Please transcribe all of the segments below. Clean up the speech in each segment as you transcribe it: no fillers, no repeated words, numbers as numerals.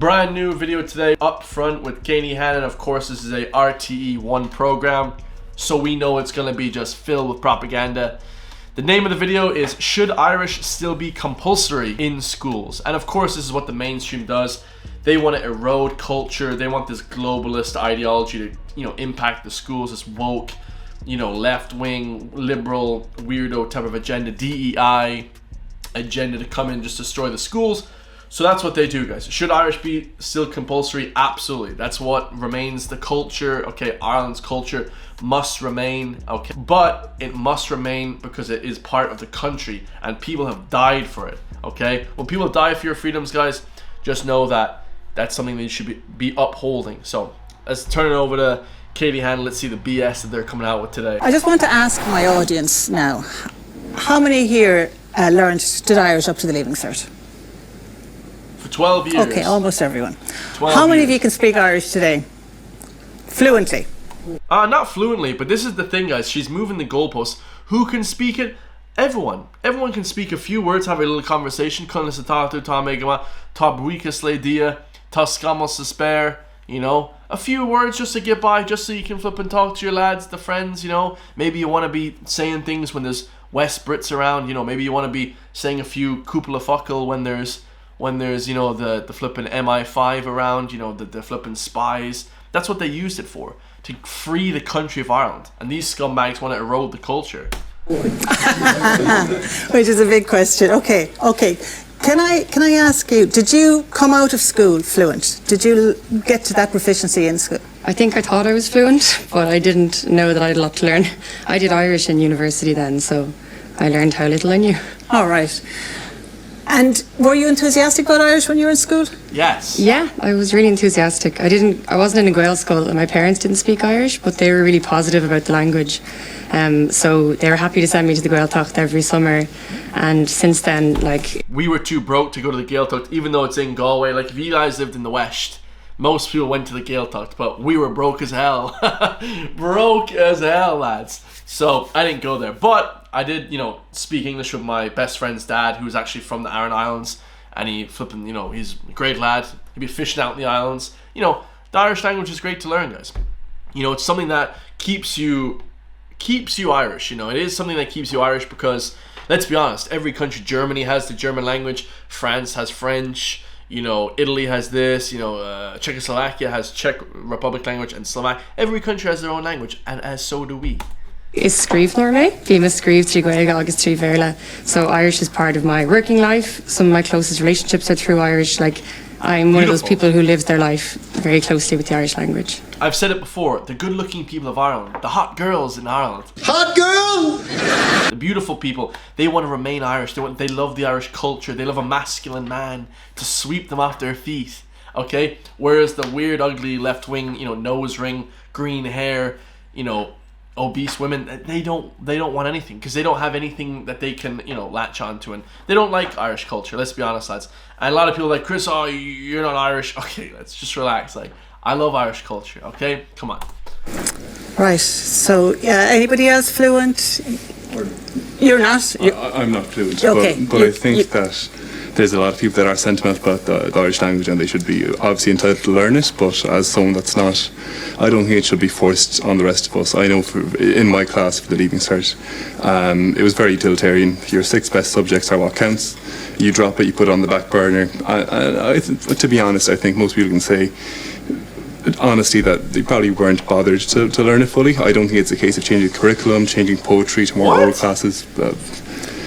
Brand new video today, Upfront with Hannon. Of course, this is a RTE1 program, so we know it's going to be just filled with propaganda. The name of the video is Should Irish Still Be Compulsory in Schools? And of course, this is what the mainstream does. They want to erode culture. They want this globalist ideology to, impact the schools, this woke, left-wing, liberal, weirdo type of agenda, DEI agenda to come in and just destroy the schools. So that's what they do, guys. Should Irish be still compulsory? Absolutely. That's what remains the culture. Okay, Ireland's culture must remain. Okay, but it must remain because it is part of the country and people have died for it. Okay, when people die for your freedoms, guys, just know that that's something that you should be upholding. So let's turn it over to Katie Hannon. Let's see the BS that they're coming out with today. I just want to ask my audience now, how many here did Irish up to the Leaving Cert? For 12 years. Okay, almost everyone. How many of you can speak Irish today? Fluently? Not fluently, but this is the thing, guys. She's moving the goalposts. Who can speak it? Everyone. Everyone can speak a few words, have a little conversation. A few words just to get by, just so you can flip and talk to your lads, the friends, Maybe you want to be saying things when there's West Brits around, maybe you want to be saying a few cúpla focal when there's the flipping MI5 around, the flipping spies. That's what they used it for, to free the country of Ireland. And these scumbags want to erode the culture. Which is a big question. Okay. Can I ask you, did you come out of school fluent? Did you get to that proficiency in school? I think I thought I was fluent, but I didn't know that I had a lot to learn. I did Irish in university then, so I learned how little I knew. All right. And were you enthusiastic about Irish when you were in school? Yes. Yeah, I was really enthusiastic. I wasn't in a Gael school and my parents didn't speak Irish, but they were really positive about the language. So they were happy to send me to the Gaeltacht every summer. And since then, we were too broke to go to the Gaeltacht, even though it's in Galway. If you guys lived in the West, most people went to the Gaeltacht, but we were broke as hell. Broke as hell, lads. So I didn't go there, but I did, speak English with my best friend's dad, who was actually from the Aran Islands, and he flipping, he's a great lad. He'd be fishing out in the islands. The Irish language is great to learn, guys. It's something that keeps you Irish. It is something that keeps you Irish because, let's be honest, every country, Germany has the German language, France has French, Italy has this, Czechoslovakia has Czech Republic language, and Slovak. Every country has their own language, and as so do we. Is scríb normally? Bhí me scríb trí Gaeilge agus trí Verla. So Irish is part of my working life. Some of my closest relationships are through Irish. I'm one of those people who lives their life very closely with the Irish language. I've said it before, the good looking people of Ireland, the hot girls in Ireland. Hot girl! The beautiful people, they want to remain Irish. They love the Irish culture. They love a masculine man to sweep them off their feet. Okay? Whereas the weird, ugly, left-wing, nose ring, green hair, obese women, they don't want anything because they don't have anything that they can latch onto, and they don't like Irish culture. Let's be honest, lads. And a lot of people are like, Chris, you're not Irish. Okay, let's just relax. I love Irish culture. Okay, come on. Right. So anybody else fluent? You're not. I'm not fluent. Okay. But I think that there's a lot of people that are sentimental about the Irish language, and they should be obviously entitled to learn it, but as someone that's not, I don't think it should be forced on the rest of us. I know in my class for the Leaving Cert, it was very utilitarian. Your 6 best subjects are what counts. You drop it, you put it on the back burner. To be honest, I think most people can say honestly that they probably weren't bothered to learn it fully. I don't think it's a case of changing the curriculum, changing poetry to more oral classes.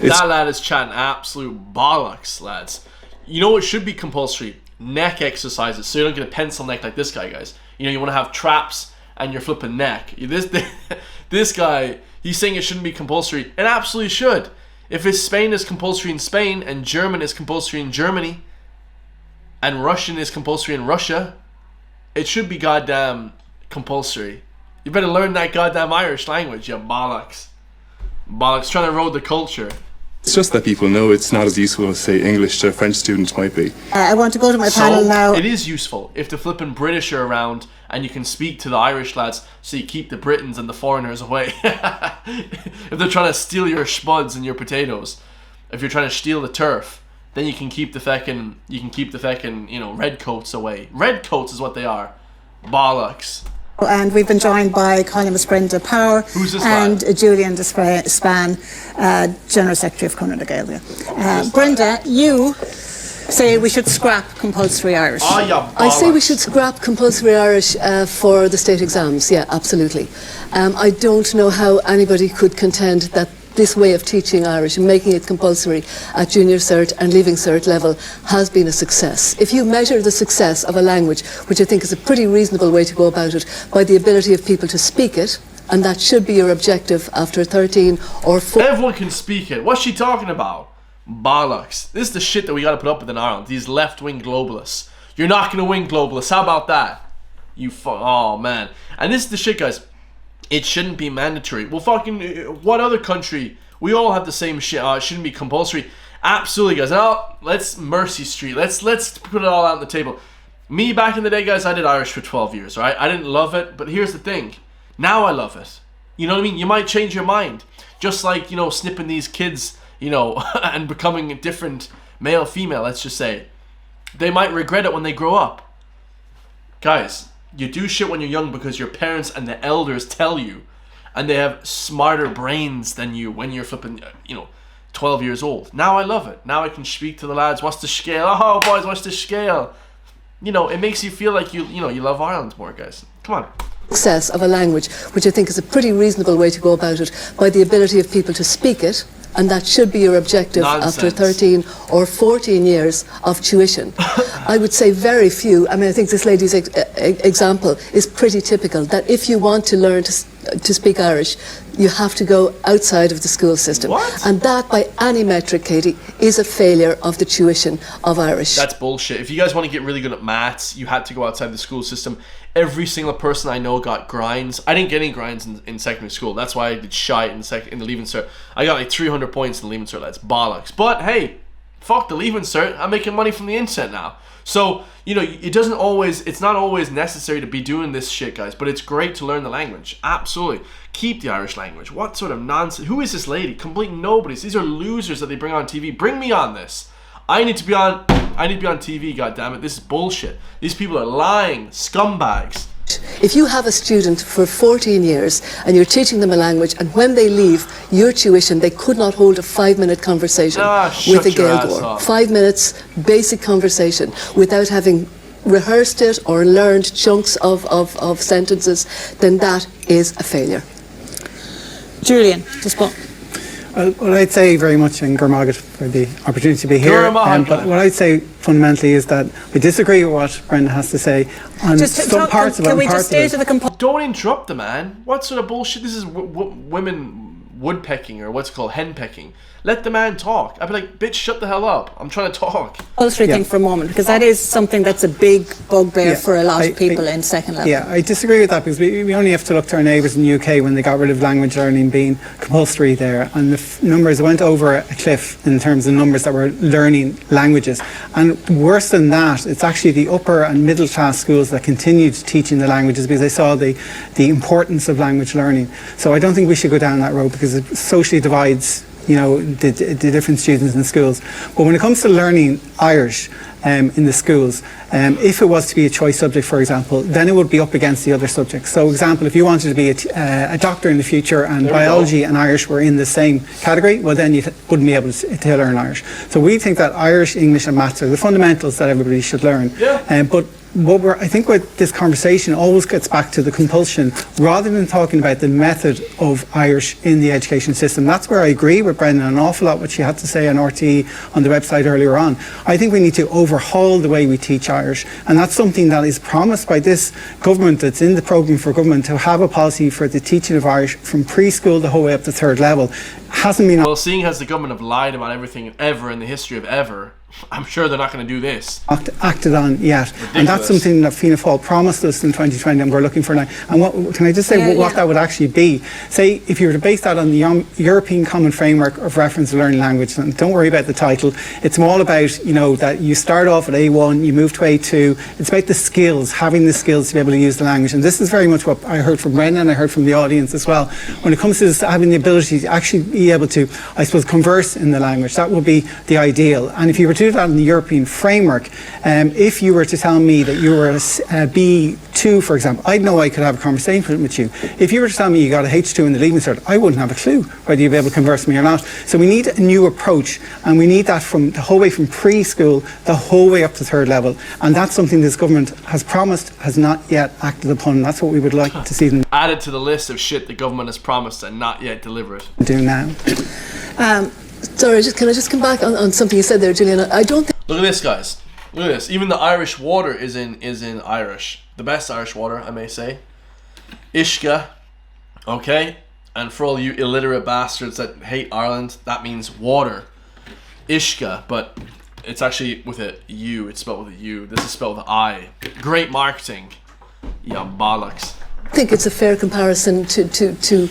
That lad is chatting absolute bollocks, lads. It should be compulsory? Neck exercises, so you don't get a pencil neck like this guy, guys. You want to have traps and your flipping neck. This guy, he's saying it shouldn't be compulsory. It absolutely should. If Spain is compulsory in Spain, and German is compulsory in Germany, and Russian is compulsory in Russia, it should be goddamn compulsory. You better learn that goddamn Irish language, you bollocks. Bollocks, trying to erode the culture. It's just that people know it's not as useful as, say, English to French students might be. I want to go to my panel now. It is useful if the flipping British are around and you can speak to the Irish lads so you keep the Britons and the foreigners away. If they're trying to steal your spuds and your potatoes, if you're trying to steal the turf, then you can keep the feckin', you know, redcoats away. Redcoats is what they are. Bollocks. And we've been joined by columnist Brenda Power Who's this and lad? Julian Span, General Secretary of Conor na Gaeilge. Brenda, you say we should scrap compulsory Irish. Oh, yeah, I say we should scrap compulsory Irish for the state exams. Yeah, absolutely. I don't know how anybody could contend that this way of teaching Irish and making it compulsory at junior cert and leaving cert level has been a success. If you measure the success of a language, which I think is a pretty reasonable way to go about it, by the ability of people to speak it, and that should be your objective after 13 or 14. Everyone can speak it. What's she talking about? Bollocks. This is the shit that we gotta put up with in Ireland. These left-wing globalists. You're not gonna win, globalists. How about that? Oh, man. And this is the shit, guys. It shouldn't be mandatory. Well, fucking, what other country? We all have the same shit. It shouldn't be compulsory. Absolutely, guys. Now, let's Mercy Street. Let's put it all out on the table. Me, back in the day, guys, I did Irish for 12 years, right? I didn't love it, but here's the thing. Now I love it. You know what I mean? You might change your mind. Just like, you know, snipping these kids, you know, and becoming a different male, female, let's just say. They might regret it when they grow up. Guys, you do shit when you're young because your parents and the elders tell you, and they have smarter brains than you when you're flipping, you know, 12 years old. Now I love it. Now I can speak to the lads. What's the scale? Oh, boys, what's the scale? You know, it makes you feel like you love Ireland more, guys. Come on. Success of a language, which I think is a pretty reasonable way to go about it, by the ability of people to speak it, and that should be your objective after 13 or 14 years of tuition. I would say very few. I mean, I think this lady's example is pretty typical, that if you want to learn to speak Irish, you have to go outside of the school system. What? And that, by any metric, Katie, is a failure of the tuition of Irish. That's bullshit. If you guys want to get really good at maths, you had to go outside the school system. Every single person I know got grinds. I didn't get any grinds in secondary school. That's why I did shite in the Leaving Cert. I got like 300 points in the Leaving Cert. That's bollocks. But hey, fuck the Leaving Cert. I'm making money from the internet now. So, you know, it's not always necessary to be doing this shit, guys, but it's great to learn the language. Absolutely. Keep the Irish language. What sort of nonsense? Who is this lady? Complete nobodies. These are losers that they bring on TV. Bring me on this. I need to be on TV, goddammit. This is bullshit. These people are lying. Scumbags. If you have a student for 14 years and you're teaching them a language, and when they leave your tuition, they could not hold a 5-minute conversation with a Gaeilgeoir. 5 minutes, basic conversation, without having rehearsed it or learned chunks of sentences, then that is a failure. Julian, just go. Well, I'd say very much in Gormagat for the opportunity to be here. But what I'd say fundamentally is that I disagree with what Brenda has to say on some parts of it. Can we just stay to the Don't interrupt the man. What sort of bullshit? This is women woodpecking, or what's it called, henpecking. Let the man talk. I'd be like, bitch, shut the hell up. I'm trying to talk. Compulsory thing for a moment, because that is something that's a big bugbear for a lot of people in second level. Yeah, I disagree with that, because we only have to look to our neighbours in the UK when they got rid of language learning being compulsory there, and the numbers went over a cliff in terms of numbers that were learning languages. And worse than that, it's actually the upper and middle class schools that continued teaching the languages because they saw the importance of language learning. So I don't think we should go down that road, because it socially divides, you know, the different students in schools. But when it comes to learning Irish in the schools, if it was to be a choice subject, for example, then it would be up against the other subjects. So, example, if you wanted to be a doctor in the future and biology and Irish were in the same category, well, then you wouldn't be able to learn Irish. So we think that Irish, English and maths are the fundamentals that everybody should learn. But I think what this conversation always gets back to the compulsion, rather than talking about the method of Irish in the education system. That's where I agree with Brendan an awful lot what she had to say on RTE on the website earlier on. I think we need to overhaul the way we teach Irish, and that's something that is promised by this government that's in the programme for government to have a policy for the teaching of Irish from preschool the whole way up to third level. Hasn't been. Well, seeing as the government have lied about everything ever in the history of ever, I'm sure they're not going to do this. Acted on yet. Ridiculous. And that's something that Fianna Fáil promised us in 2020 and we're looking for now. And what can I just say what that would actually be? Say, if you were to base that on the European Common Framework of Reference to Learning Language, and don't worry about the title, it's all about, you know, that you start off at A1, you move to A2, it's about the skills, having the skills to be able to use the language. And this is very much what I heard from Brendan and I heard from the audience as well. When it comes to this, having the ability to actually be able to, I suppose, converse in the language, that would be the ideal. And if you were to do that in the European framework, if you were to tell me that you were a B2, for example, I'd know I could have a conversation with you. If you were to tell me you got a H2 in the Leaving Cert, I wouldn't have a clue whether you'd be able to converse with me or not. So we need a new approach, and we need that from the whole way from preschool, the whole way up to third level. And that's something this government has promised, has not yet acted upon. That's what we would like to see them Added to the list of shit the government has promised and not yet delivered. do now. Sorry, can I just come back on something you said there, Julian? I don't think... Look at this, guys. Look at this. Even the Irish water is in Irish. The best Irish water, I may say. Ishka. Okay? And for all you illiterate bastards that hate Ireland, that means water. Ishka, but it's actually with a U. It's spelled with a U. This is spelled with an I. Great marketing. Yeah, bollocks. I think it's a fair comparison to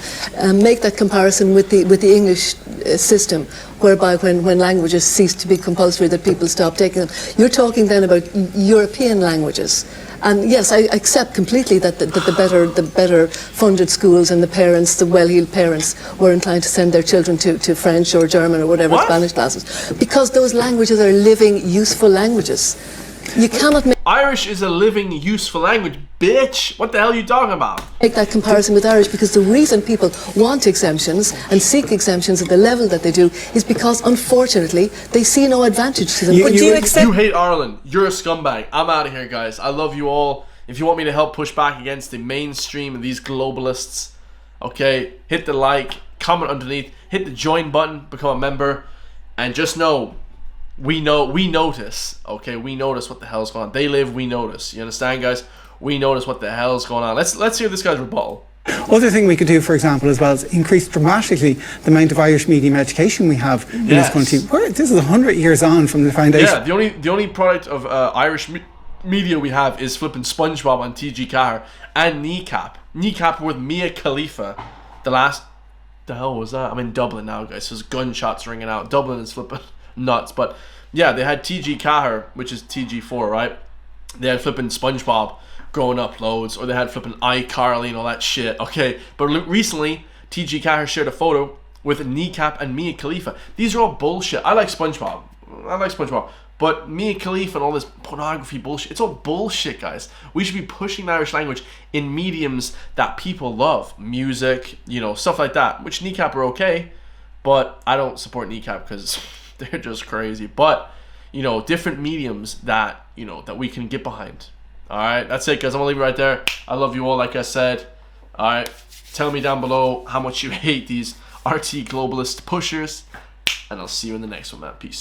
make that comparison with the English system, whereby when languages cease to be compulsory, that people stop taking them. You're talking then about European languages, and yes, I accept completely that the better funded schools and the parents, the well-heeled parents, were inclined to send their children to French or German or whatever Spanish classes, because those languages are living, useful languages. You cannot Irish is a living, useful language, bitch. What the hell are you talking about? Make that comparison with Irish, because the reason people want exemptions and seek exemptions at the level that they do is because, unfortunately, they see no advantage to them. You hate Ireland. You're a scumbag. I'm out of here, guys. I love you all. If you want me to help push back against the mainstream and these globalists, okay, hit the like, comment underneath, hit the join button, become a member, and just know, we notice, okay? We notice what the hell's going on. They live, we notice. You understand, guys? We notice what the hell's going on. Let's hear this guy's rebuttal. Other thing we could do, for example, as well, is increase dramatically the amount of Irish medium education we have in this country. This is 100 years on from the foundation. Yeah, the only product of Irish media we have is flipping SpongeBob on TG Cahir and Kneecap. Kneecap with Mia Khalifa. The hell was that? I'm in Dublin now, guys. So there's gunshots ringing out. Dublin is flipping nuts. But yeah, they had TG Cahir, which is TG4, right? They had flipping SpongeBob growing up loads, or they had flipping iCarly and all that shit, okay? But recently, TG Cahir shared a photo with Kneecap and Mia Khalifa. These are all bullshit. I like SpongeBob, but Mia Khalifa and all this pornography bullshit, it's all bullshit, guys. We should be pushing the Irish language in mediums that people love. Music, you know, stuff like that, which Kneecap are okay, but I don't support Kneecap because they're just crazy. But, you know, different mediums that, you know, that we can get behind. Alright, that's it, guys. I'm gonna leave it right there. I love you all, like I said. Alright, tell me down below how much you hate these RT globalist pushers, and I'll see you in the next one, man. Peace.